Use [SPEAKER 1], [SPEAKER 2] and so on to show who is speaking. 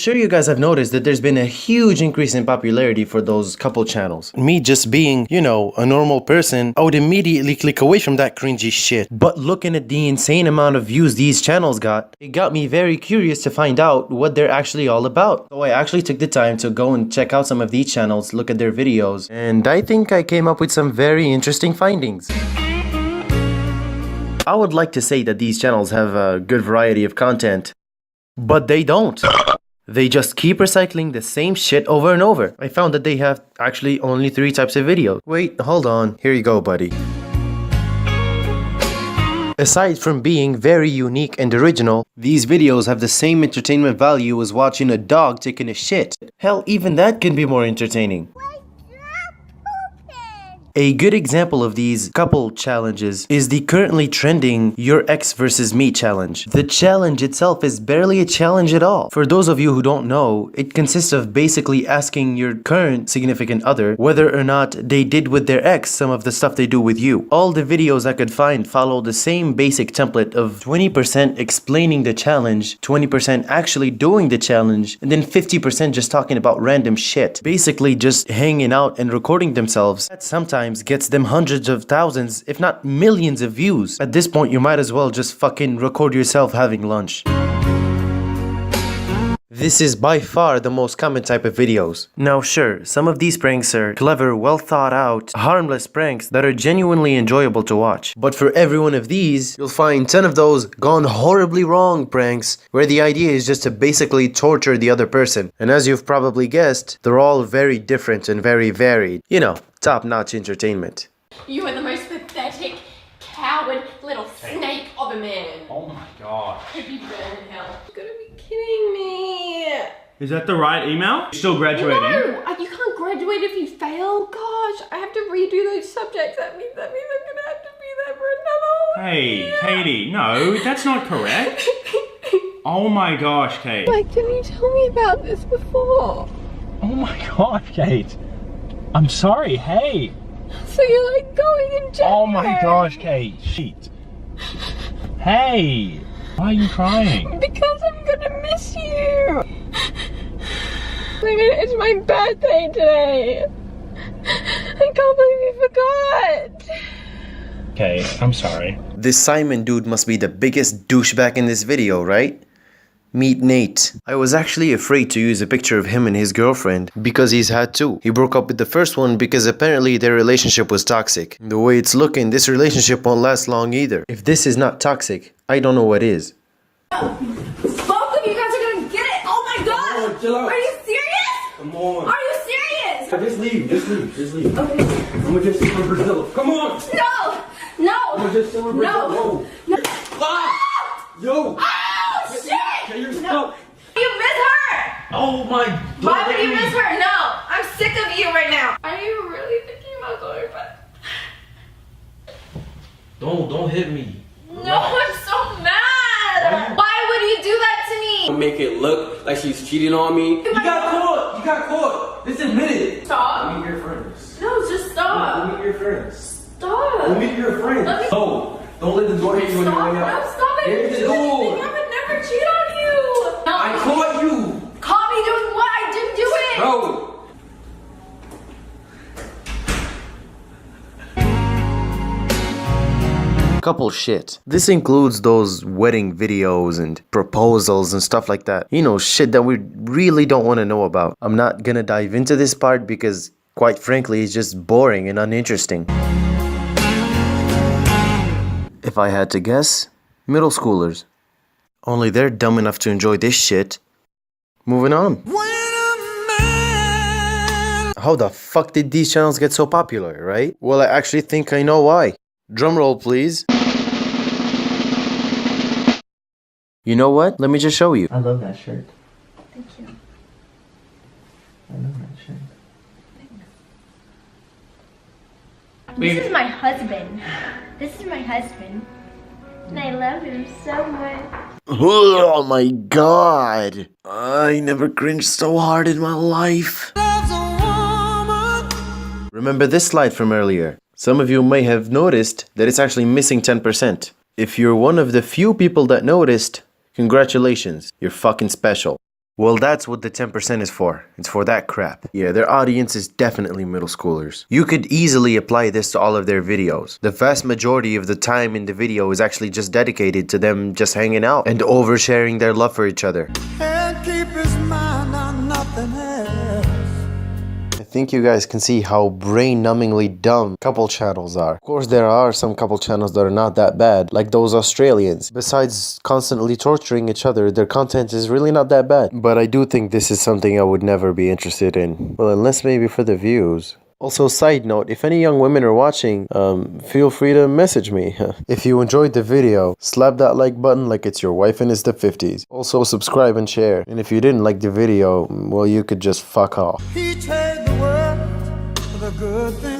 [SPEAKER 1] sure you guys have noticed that there's been a huge increase in popularity for those couple channels. Me just being, you know, a normal person, I would immediately click away from that cringy shit. But looking at the insane amount of views these channels got, it got me very curious to find out what they're actually all about. So I actually took the time to go and check out some of these channels, look at their videos, and I think I came up with some very interesting findings. I would like to say that these channels have a good variety of content, but they don't. They just keep recycling the same shit over and over. I found that they have actually only 3 types of videos. Wait, hold on. Here you go, buddy. Aside from being very unique and original, these videos have the same entertainment value as watching a dog taking a shit. Hell, even that can be more entertaining. A good example of these couple challenges is the currently trending Your Ex versus Me challenge. The challenge itself is barely a challenge at all. For those of you who don't know, it consists of basically asking your current significant other whether or not they did with their ex some of the stuff they do with you. All the videos I could find follow the same basic template of 20% explaining the challenge, 20% actually doing the challenge, and then 50% just talking about random shit. Basically just hanging out and recording themselves. That sometimes gets them hundreds of thousands, if not millions of views. At this point, you might as well just fucking record yourself having lunch. This is by far the most common type of videos. Now sure, some of these pranks are clever, well thought out, harmless pranks that are genuinely enjoyable to watch. But for every one of these, you'll find 10 of those gone horribly wrong pranks where the idea is just to basically torture the other person. And as you've probably guessed, they're all very different and very varied. You know, top-notch entertainment.
[SPEAKER 2] You are the most pathetic, coward little snake of a man.
[SPEAKER 3] Oh my god.
[SPEAKER 2] Hope you burn in hell. You've got to be kidding me.
[SPEAKER 3] Is that the right email? You're still graduating?
[SPEAKER 2] No, you can't graduate if you fail. Gosh, I have to redo those subjects. That means I'm gonna have to be there for another
[SPEAKER 3] Hey,
[SPEAKER 2] year.
[SPEAKER 3] Katie, no, that's not correct. Oh my gosh, Kate.
[SPEAKER 2] Like, didn't you tell me about this before?
[SPEAKER 3] Oh my god, Kate. I'm sorry, hey.
[SPEAKER 2] So you're like going in jail.
[SPEAKER 3] Oh my gosh, Kate. Shit. Hey. Why are you crying?
[SPEAKER 2] Because I'm gonna miss you. It's my birthday today. I can't believe you forgot.
[SPEAKER 3] Okay, I'm sorry.
[SPEAKER 1] This Simon dude must be the biggest douchebag in this video, right? Meet Nate. I was actually afraid to use a picture of him and his girlfriend because he's had 2. He broke up with the first one because apparently their relationship was toxic. The way it's looking, this relationship won't last long either. If this is not toxic, I don't know what is.
[SPEAKER 2] Both of you guys are gonna get it. Oh my god.
[SPEAKER 4] Chill out.
[SPEAKER 2] Are you serious?
[SPEAKER 4] Come on.
[SPEAKER 2] Are you serious?
[SPEAKER 4] Just leave.
[SPEAKER 2] Okay.
[SPEAKER 4] I'm gonna just sit in Brazil. Come on.
[SPEAKER 2] No.
[SPEAKER 4] I'm gonna just sit in Brazil.
[SPEAKER 2] No.
[SPEAKER 4] No. Ah! Yo.
[SPEAKER 2] Oh shit.
[SPEAKER 4] Get your
[SPEAKER 2] No.
[SPEAKER 4] stuff.
[SPEAKER 2] You miss her.
[SPEAKER 4] Oh my.
[SPEAKER 2] Why would you miss her? No. I'm sick of you right now. Are you really thinking about going back?
[SPEAKER 4] Don't hit me.
[SPEAKER 2] No, I'm so mad. Why would you do that to me?
[SPEAKER 4] Make it look like she's cheating on me. You got caught. Just admit it.
[SPEAKER 2] Stop.
[SPEAKER 4] Meet your friends.
[SPEAKER 2] No, just stop.
[SPEAKER 4] Meet your friends.
[SPEAKER 2] Stop.
[SPEAKER 4] Meet your friends.
[SPEAKER 2] Let me-
[SPEAKER 4] No. Don't let the door hit you on your way
[SPEAKER 2] No,
[SPEAKER 4] out.
[SPEAKER 2] stop it.
[SPEAKER 4] Here's the
[SPEAKER 2] Do anything.
[SPEAKER 4] door.
[SPEAKER 2] I would never cheat on you. No.
[SPEAKER 4] I caught you.
[SPEAKER 2] Caught me doing what? I didn't do it.
[SPEAKER 4] Bro.
[SPEAKER 1] Couple shit. This includes those wedding videos and proposals and stuff like that. You know, shit that we really don't want to know about. I'm not gonna dive into this part because, quite frankly, it's just boring and uninteresting. If I had to guess, middle schoolers. Only they're dumb enough to enjoy this shit. Moving on. How the fuck did these channels get so popular, right? Well, I actually think I know why. Drumroll, please. You know what? Let me just show you.
[SPEAKER 5] I love that shirt.
[SPEAKER 2] Thank you.
[SPEAKER 5] I love that shirt.
[SPEAKER 6] This is my husband. This is my husband. And I love him so much.
[SPEAKER 1] Oh my god. I never cringed so hard in my life. Remember this slide from earlier? Some of you may have noticed that it's actually missing 10%. If you're one of the few people that noticed, congratulations, you're fucking special. Well, that's what the 10% is for. It's for that crap. Yeah, their audience is definitely middle schoolers. You could easily apply this to all of their videos. The vast majority of the time in the video is actually just dedicated to them just hanging out and oversharing their love for each other.
[SPEAKER 7] Can't keep his mind on nothing else.
[SPEAKER 1] I think you guys can see how brain-numbingly dumb couple channels are. Of course, there are some couple channels that are not that bad, like those Australians. Besides constantly torturing each other, their content is really not that bad. But I do think this is something I would never be interested in. Well, unless maybe for the views. Also, side note, if any young women are watching, feel free to message me. If you enjoyed the video, slap that like button like it's your wife in his the 50s. Also, subscribe and share. And if you didn't like the video, well, you could just fuck off.
[SPEAKER 7] He trade the world for the good thing.